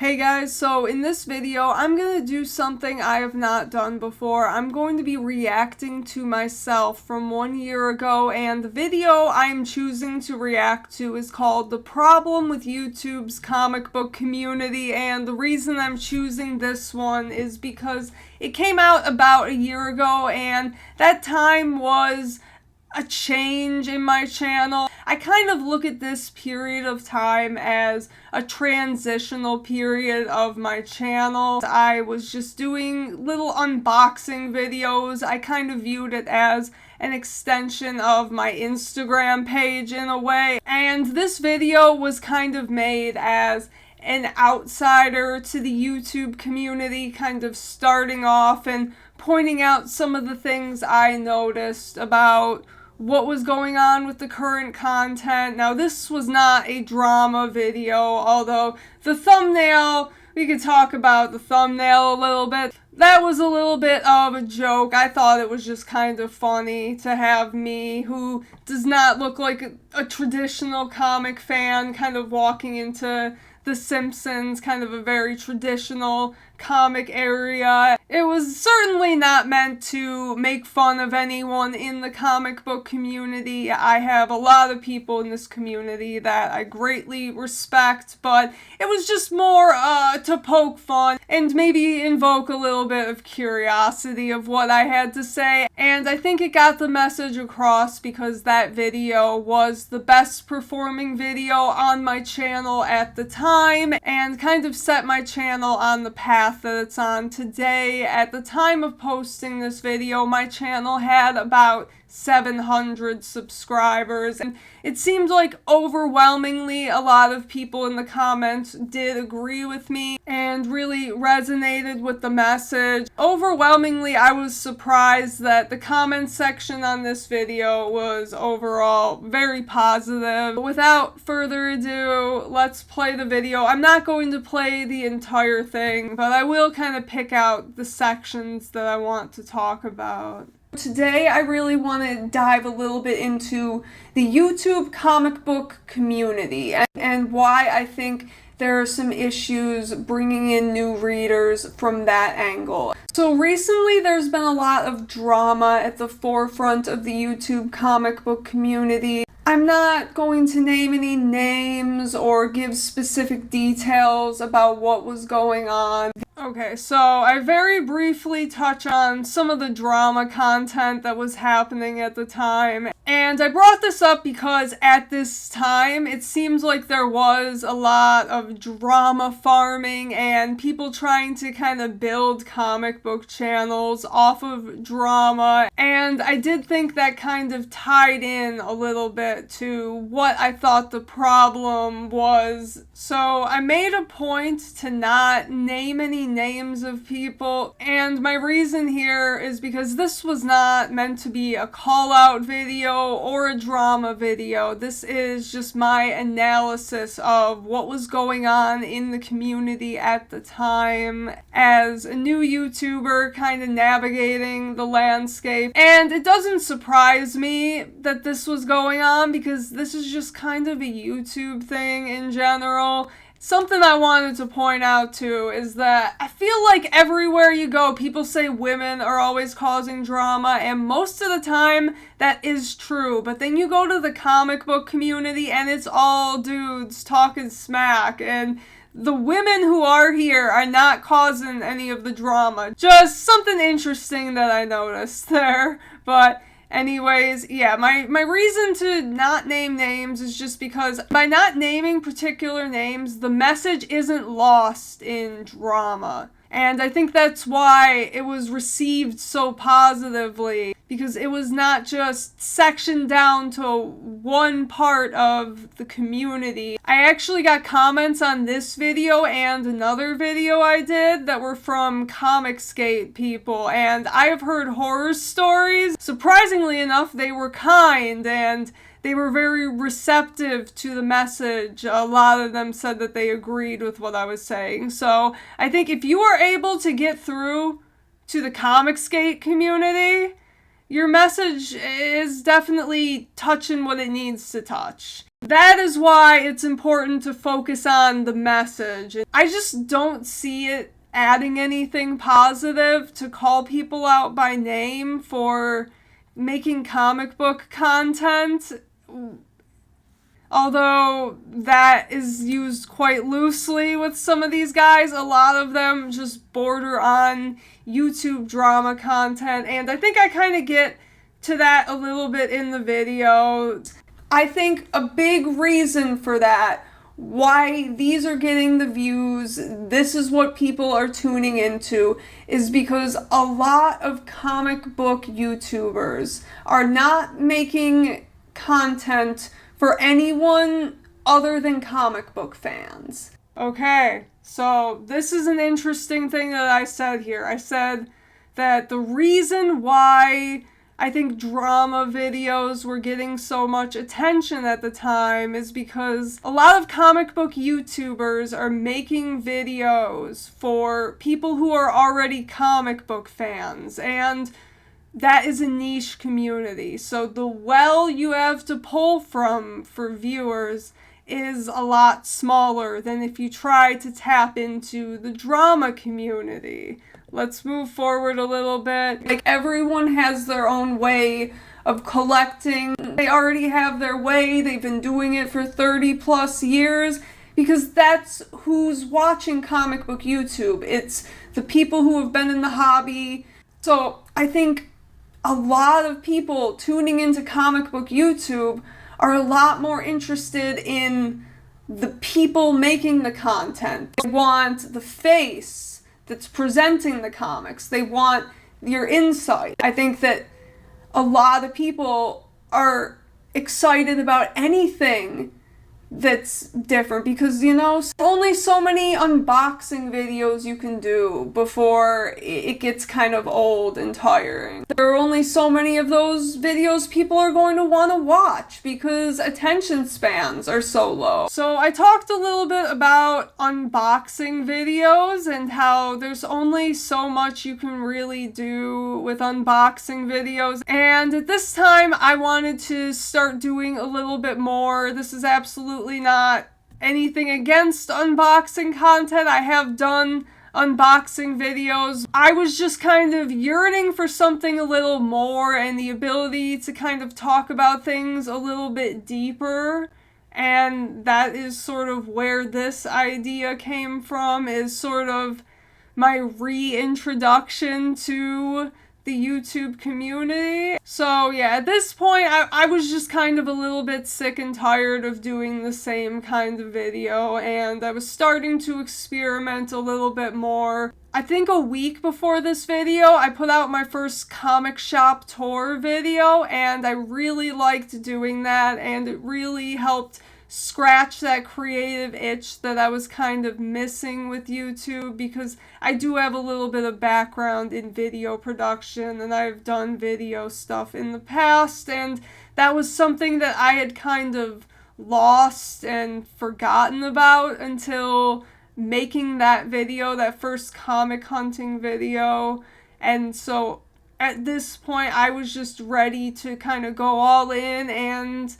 Hey guys, so in this video, I'm going to do something I have not done before. I'm going to be reacting to myself from 1 year ago, and the video I'm choosing to react to is called The Problem with YouTube's Comic Book Community, and the reason I'm choosing this one is because it came out about a year ago, and that time was a change in my channel. I kind of look at this period of time as a transitional period of my channel. I was just doing little unboxing videos. I kind of viewed it as an extension of my Instagram page in a way. And this video was kind of made as an outsider to the YouTube community, kind of starting off and pointing out some of the things I noticed about what was going on with the current content. Now, this was not a drama video, although the thumbnail, we could talk about the thumbnail a little bit. That was a little bit of a joke. I thought it was just kind of funny to have me, who does not look like a traditional comic fan, kind of walking into The Simpsons, kind of a very traditional comic area. It was certainly not meant to make fun of anyone in the comic book community. I have a lot of people in this community that I greatly respect, but it was just more to poke fun and maybe invoke a little bit of curiosity of what I had to say. And I think it got the message across because that video was the best performing video on my channel at the time and kind of set my channel on the path that it's on today. At the time of posting this video, my channel had about 700 subscribers, and it seemed like overwhelmingly a lot of people in the comments did agree with me and really resonated with the message. Overwhelmingly, I was surprised that the comment section on this video was overall very positive. Without further ado, let's play the video. I'm not going to play the entire thing, but I will kind of pick out the sections that I want to talk about. Today, I really want to dive a little bit into the YouTube comic book community and why I think there are some issues bringing in new readers from that angle. So recently, there's been a lot of drama at the forefront of the YouTube comic book community. I'm not going to name any names or give specific details about what was going on. Okay, so I very briefly touch on some of the drama content that was happening at the time. And I brought this up because at this time, it seems like there was a lot of drama farming and people trying to kind of build comic book channels off of drama. And I did think that kind of tied in a little bit to what I thought the problem was. So I made a point to not name any names of people, and my reason here is because this was not meant to be a call-out video or a drama video. This is just my analysis of what was going on in the community at the time as a new YouTuber kind of navigating the landscape. And it doesn't surprise me that this was going on because this is just kind of a YouTube thing in general. Something I wanted to point out too is that I feel like everywhere you go, people say women are always causing drama, and most of the time that is true. But then you go to the comic book community and it's all dudes talking smack, and the women who are here are not causing any of the drama. Just something interesting that I noticed there. But anyways, yeah, my reason to not name names is just because by not naming particular names, the message isn't lost in drama. And I think that's why it was received so positively, because it was not just sectioned down to one part of the community. I actually got comments on this video and another video I did that were from Comicsgate people, and I have heard horror stories. Surprisingly enough, they were kind and they were very receptive to the message. A lot of them said that they agreed with what I was saying. So I think if you are able to get through to the Comicsgate community, your message is definitely touching what it needs to touch. That is why it's important to focus on the message. I just don't see it adding anything positive to call people out by name for making comic book content. Although that is used quite loosely with some of these guys, a lot of them just border on YouTube drama content, and I think I kind of get to that a little bit in the video. I think a big reason for that, why these are getting the views, this is what people are tuning into, is because a lot of comic book YouTubers are not making content for anyone other than comic book fans. Okay, so this is an interesting thing that I said here. I said that the reason why I think drama videos were getting so much attention at the time is because a lot of comic book YouTubers are making videos for people who are already comic book fans, and that is a niche community. So the well you have to pull from for viewers is a lot smaller than if you try to tap into the drama community. Let's move forward a little bit. Like, everyone has their own way of collecting. They already have their way. They've been doing it for 30 plus years because that's who's watching comic book YouTube. It's the people who have been in the hobby. So I think a lot of people tuning into comic book YouTube are a lot more interested in the people making the content. They want the face that's presenting the comics. They want your insight. I think that a lot of people are excited about anything that's different because, you know, only so many unboxing videos you can do before it gets kind of old and tiring. There are only so many of those videos people are going to want to watch because attention spans are so low. So I talked a little bit about unboxing videos and how there's only so much you can really do with unboxing videos, and at this time I wanted to start doing a little bit more. This is absolutely not anything against unboxing content. I have done unboxing videos. I was just kind of yearning for something a little more and the ability to kind of talk about things a little bit deeper. And that is sort of where this idea came from, is sort of my reintroduction to the YouTube community. So yeah, at this point, I was just kind of a little bit sick and tired of doing the same kind of video, and I was starting to experiment a little bit more. I think a week before this video, I put out my first comic shop tour video, and I really liked doing that, and it really helped scratch that creative itch that I was kind of missing with YouTube, because I do have a little bit of background in video production and I've done video stuff in the past, and that was something that I had kind of lost and forgotten about until making that video, that first comic hunting video. And so at this point I was just ready to kind of go all in and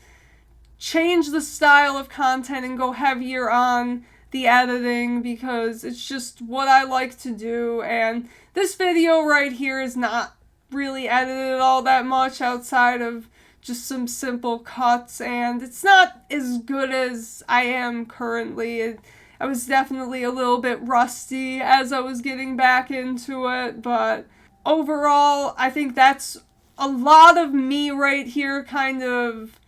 change the style of content and go heavier on the editing, because it's just what I like to do. And this video right here is not really edited all that much outside of just some simple cuts, and it's not as good as I am currently. I was definitely a little bit rusty as I was getting back into it, but overall I think that's a lot of me right here, kind of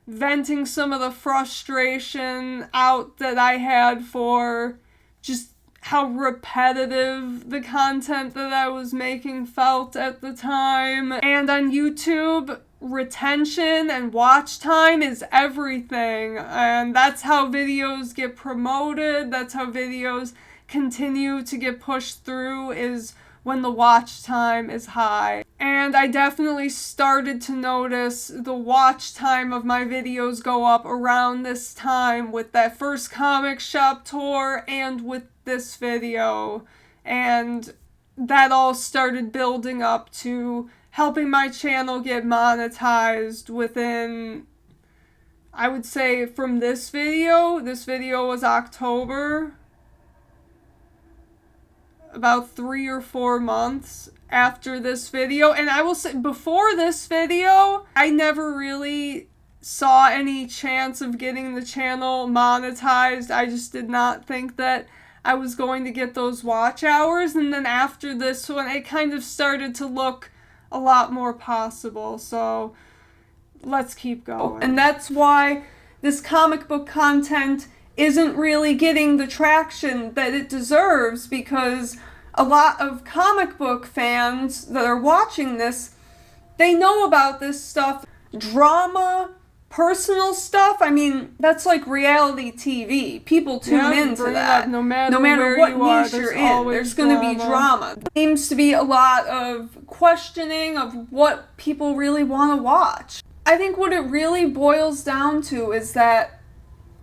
venting some of the frustration out that I had for just how repetitive the content that I was making felt at the time. And on YouTube, retention and watch time is everything, and that's how videos get promoted, that's how videos continue to get pushed through, is when the watch time is high. And I definitely started to notice the watch time of my videos go up around this time with that first comic shop tour and with this video. And that all started building up to helping my channel get monetized within, I would say from this video was October, about 3 or 4 months after this video. And I will say, before this video, I never really saw any chance of getting the channel monetized. I just did not think that I was going to get those watch hours. And then after this one, it kind of started to look a lot more possible. So let's keep going. And that's why this comic book content isn't really getting the traction that it deserves, because a lot of comic book fans that are watching this, they know about this stuff. Drama, personal stuff, I mean, that's like reality TV. People tune into that. No matter what niche you're in, there's going to be drama. There seems to be a lot of questioning of what people really want to watch. I think what it really boils down to is that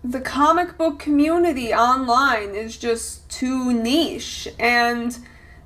the comic book community online is just too niche, and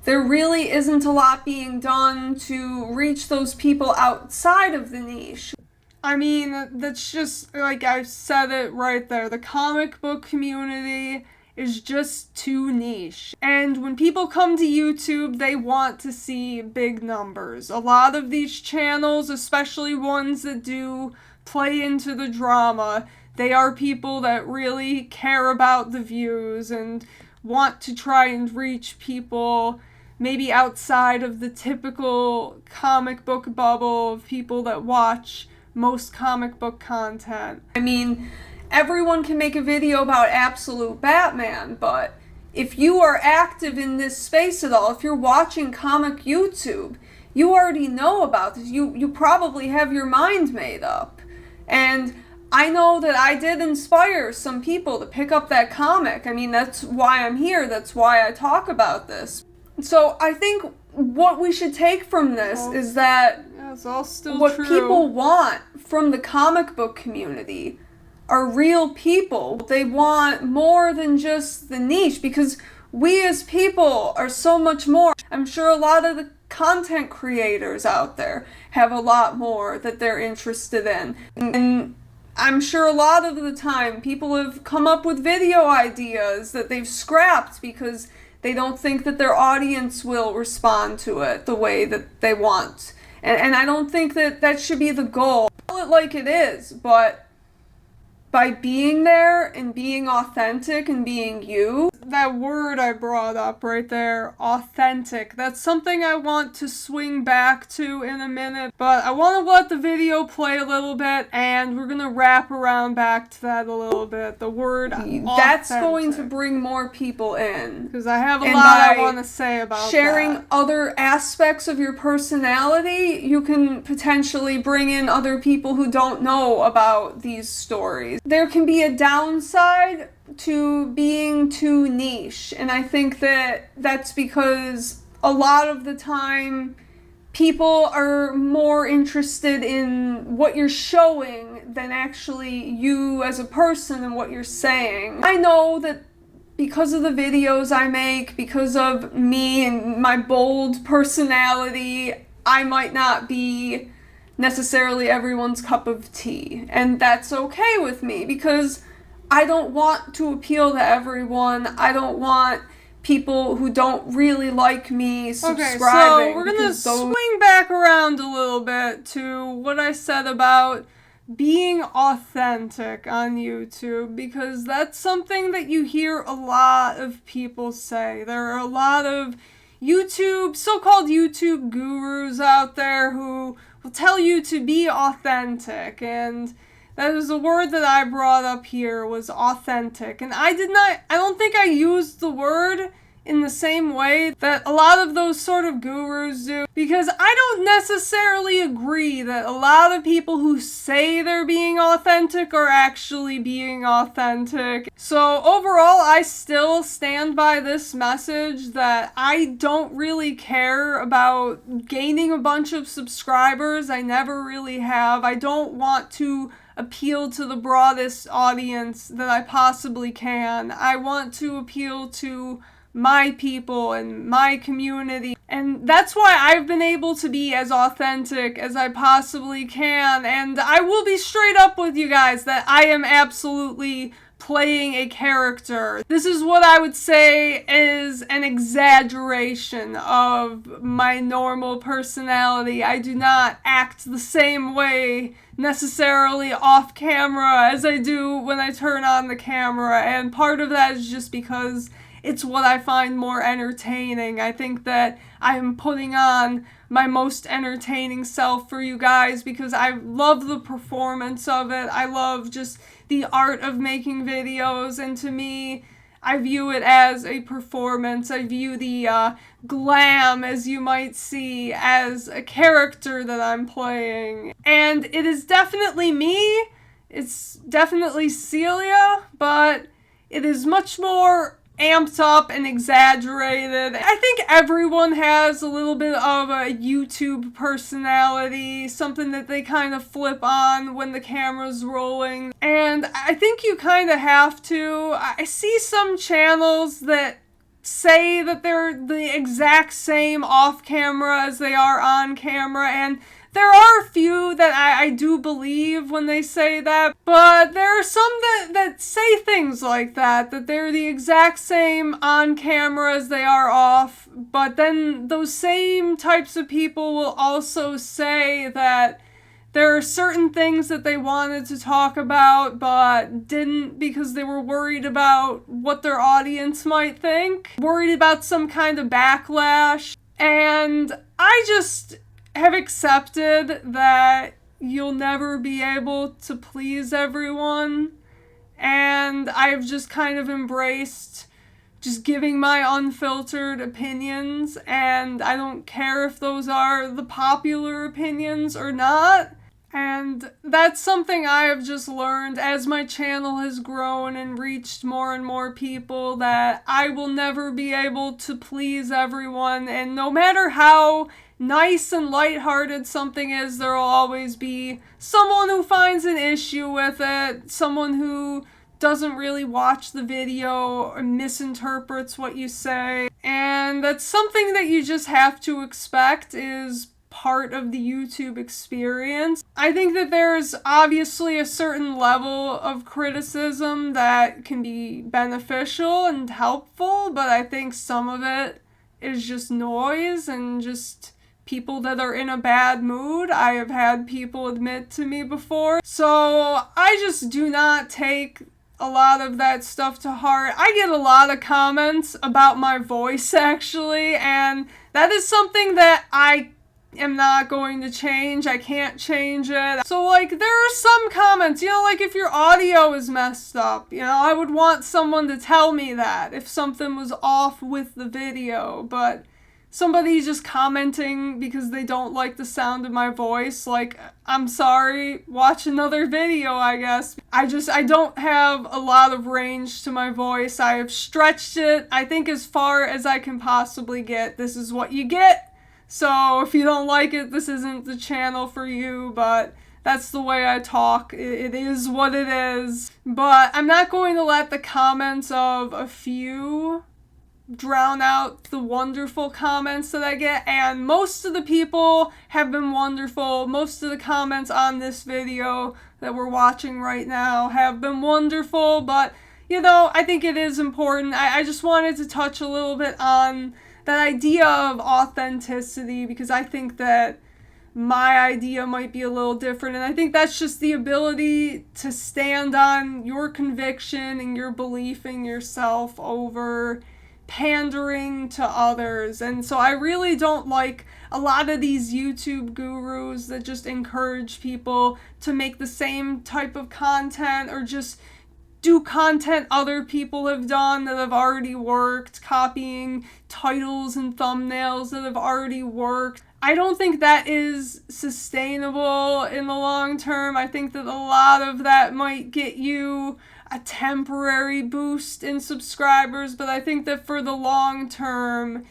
there really isn't a lot being done to reach those people outside of the niche. I mean, that's just, like I said it right there, the comic book community is just too niche. And when people come to YouTube, they want to see big numbers. A lot of these channels, especially ones that do play into the drama, they are people that really care about the views and want to try and reach people maybe outside of the typical comic book bubble of people that watch most comic book content. I mean, everyone can make a video about absolute Batman, but if you are active in this space at all, if you're watching comic YouTube, you already know about this. You probably have your mind made up. And I know that I did inspire some people to pick up that comic. I mean, that's why I'm here. That's why I talk about this. So I think what we should take from this is that it's all still what true. People want from the comic book community are real people. They want more than just the niche, because we as people are so much more. I'm sure a lot of the content creators out there have a lot more that they're interested in. And I'm sure a lot of the time people have come up with video ideas that they've scrapped because they don't think that their audience will respond to it the way that they want. And I don't think that that should be the goal. Call it like it is, but by being there and being authentic and being you. That word I brought up right there, authentic, that's something I want to swing back to in a minute, but I want to let the video play a little bit, and we're going to wrap around back to that a little bit. The word authentic. That's going to bring more people in. Because I have a lot I want to say about sharing that. Other aspects of your personality, you can potentially bring in other people who don't know about these stories. There can be a downside to being too niche, and I think that that's because a lot of the time people are more interested in what you're showing than actually you as a person and what you're saying. I know that because of the videos I make, because of me and my bold personality, I might not be necessarily everyone's cup of tea, and that's okay with me, because I don't want to appeal to everyone. I don't want people who don't really like me subscribing. Okay, so we're gonna swing back around a little bit to what I said about being authentic on YouTube, because that's something that you hear a lot of people say. There are a lot of so-called YouTube gurus out there who will tell you to be authentic, and that is a word that I brought up here, was authentic. And I don't think I used the word in the same way that a lot of those sort of gurus do, because I don't necessarily agree that a lot of people who say they're being authentic are actually being authentic. So overall, I still stand by this message that I don't really care about gaining a bunch of subscribers. I never really have. I don't want to appeal to the broadest audience that I possibly can. I want to appeal to my people and my community. And that's why I've been able to be as authentic as I possibly can. And I will be straight up with you guys that I am absolutely playing a character. This is what I would say is an exaggeration of my normal personality. I do not act the same way necessarily off camera as I do when I turn on the camera, and part of that is just because it's what I find more entertaining. I think that I'm putting on my most entertaining self for you guys because I love the performance of it. I love just the art of making videos, and to me, I view it as a performance. I view the glam, as you might see, as a character that I'm playing. And it is definitely me. It's definitely Celia, but it is much more amped up and exaggerated. I think everyone has a little bit of a YouTube personality, something that they kind of flip on when the camera's rolling. And I think you kind of have to. I see some channels that say that they're the exact same off camera as they are on camera, and there are a few that I do believe when they say that, but there are some that say things like that they're the exact same on camera as they are off, but then those same types of people will also say that there are certain things that they wanted to talk about but didn't because they were worried about what their audience might think, worried about some kind of backlash, and I just have accepted that you'll never be able to please everyone, and I've just kind of embraced just giving my unfiltered opinions, and I don't care if those are the popular opinions or not. And that's something I have just learned as my channel has grown and reached more and more people, that I will never be able to please everyone, and no matter how nice and lighthearted something is, there will always be someone who finds an issue with it, someone who doesn't really watch the video or misinterprets what you say, and that's something that you just have to expect is part of the YouTube experience. I think that there's obviously a certain level of criticism that can be beneficial and helpful, but I think some of it is just noise and just people that are in a bad mood. I have had people admit to me before. So I just do not take a lot of that stuff to heart. I get a lot of comments about my voice, actually, and that is something that I am not going to change. I can't change it. So, like, there are some comments, like if your audio is messed up, I would want someone to tell me that if something was off with the video, but somebody just commenting because they don't like the sound of my voice, like, I'm sorry, watch another video, I guess. I don't have a lot of range to my voice. I have stretched it, I think, as far as I can possibly get. This is what you get. So if you don't like it, this isn't the channel for you, but that's the way I talk. It is what it is. But I'm not going to let the comments of a few drown out the wonderful comments that I get, and most of the people have been wonderful. Most of the comments on this video that we're watching right now have been wonderful, but I think it is important. I just wanted to touch a little bit on that idea of authenticity, because I think that my idea might be a little different, and I think that's just the ability to stand on your conviction and your belief in yourself over pandering to others. And so I really don't like a lot of these YouTube gurus that just encourage people to make the same type of content or just do content other people have done that have already worked, copying titles and thumbnails that have already worked. I don't think that is sustainable in the long term. I think that a lot of that might get you a temporary boost in subscribers, but I think that for the long term,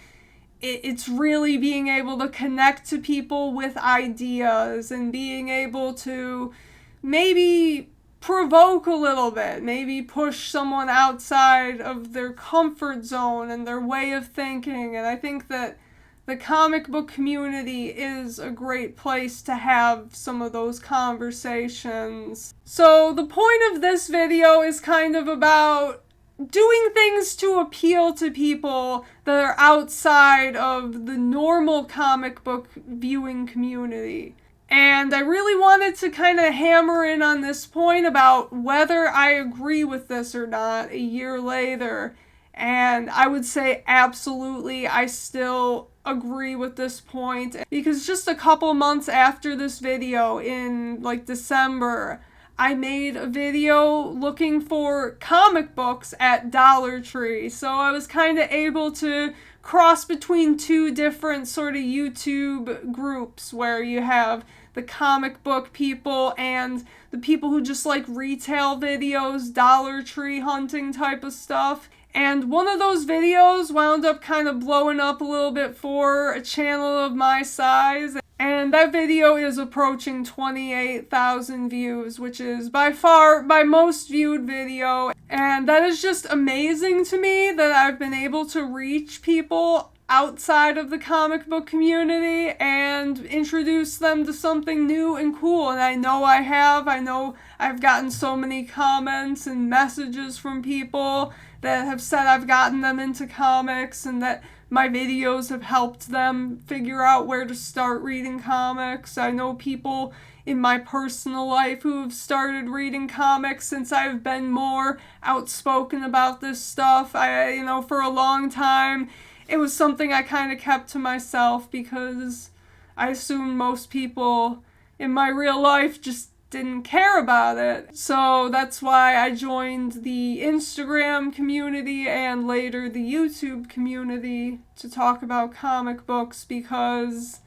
it's really being able to connect to people with ideas and being able to maybe provoke a little bit, maybe push someone outside of their comfort zone and their way of thinking. And I think that the comic book community is a great place to have some of those conversations. So the point of this video is kind of about doing things to appeal to people that are outside of the normal comic book viewing community. And I really wanted to kind of hammer in on this point about whether I agree with this or not a year later. And I would say absolutely, I still agree with this point, because just a couple months after this video, in like December, I made a video looking for comic books at Dollar Tree. So I was kind of able to cross between two different sort of YouTube groups, where you have the comic book people and the people who just like retail videos, Dollar Tree hunting type of stuff. And one of those videos wound up kind of blowing up a little bit for a channel of my size. And that video is approaching 28,000 views, which is by far my most viewed video. And that is just amazing to me that I've been able to reach people outside of the comic book community and introduce them to something new and cool. And I know I have. I know I've gotten so many comments and messages from people that have said I've gotten them into comics and that my videos have helped them figure out where to start reading comics. I know people in my personal life who have started reading comics since I've been more outspoken about this stuff. For a long time, it was something I kind of kept to myself because I assumed most people in my real life just didn't care about it. So that's why I joined the Instagram community and later the YouTube community to talk about comic books, because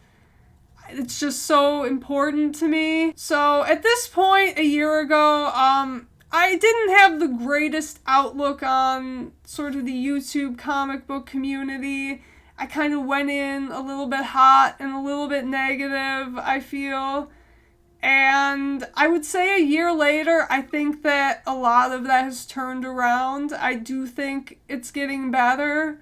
it's just so important to me. So at this point, a year ago, I didn't have the greatest outlook on sort of the YouTube comic book community. I kind of went in a little bit hot and a little bit negative, I feel. And I would say a year later, I think that a lot of that has turned around. I do think it's getting better.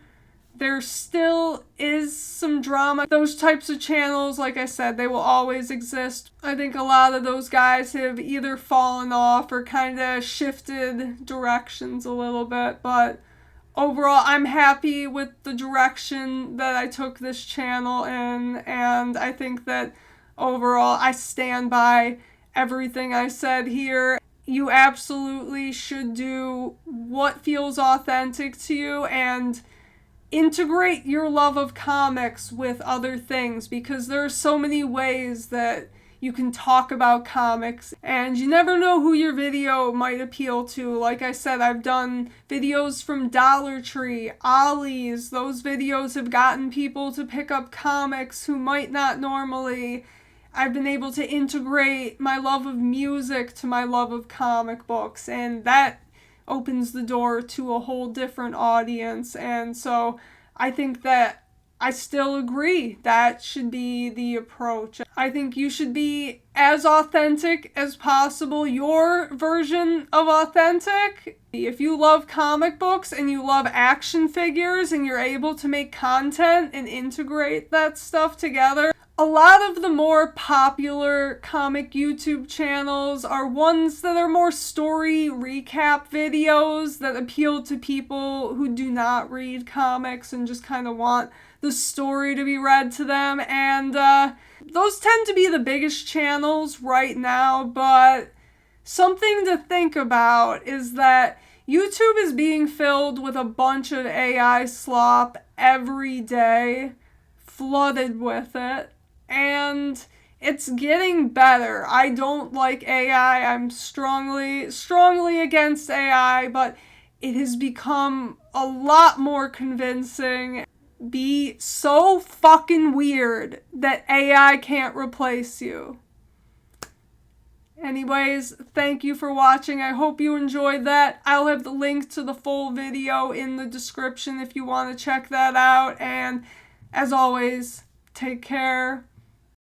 There still is some drama. Those types of channels, like I said, they will always exist. I think a lot of those guys have either fallen off or kind of shifted directions a little bit. But overall, I'm happy with the direction that I took this channel in. And I think that overall, I stand by everything I said here. You absolutely should do what feels authentic to you and integrate your love of comics with other things, because there are so many ways that you can talk about comics and you never know who your video might appeal to. Like I said, I've done videos from Dollar Tree, Ollie's. Those videos have gotten people to pick up comics who might not normally. I've been able to integrate my love of music to my love of comic books, and that opens the door to a whole different audience. And so I think that I still agree that should be the approach. I think you should be as authentic as possible, your version of authentic. If you love comic books and you love action figures and you're able to make content and integrate that stuff together, a lot of the more popular comic YouTube channels are ones that are more story recap videos that appeal to people who do not read comics and just kind of want the story to be read to them. And those tend to be the biggest channels right now, but something to think about is that YouTube is being filled with a bunch of AI slop every day, flooded with it. And it's getting better. I don't like AI. I'm strongly against AI, but it has become a lot more convincing. Be so fucking weird that AI can't replace you. Anyways, thank you for watching. I hope you enjoyed that. I'll have the link to the full video in the description if you want to check that out. And as always, take care.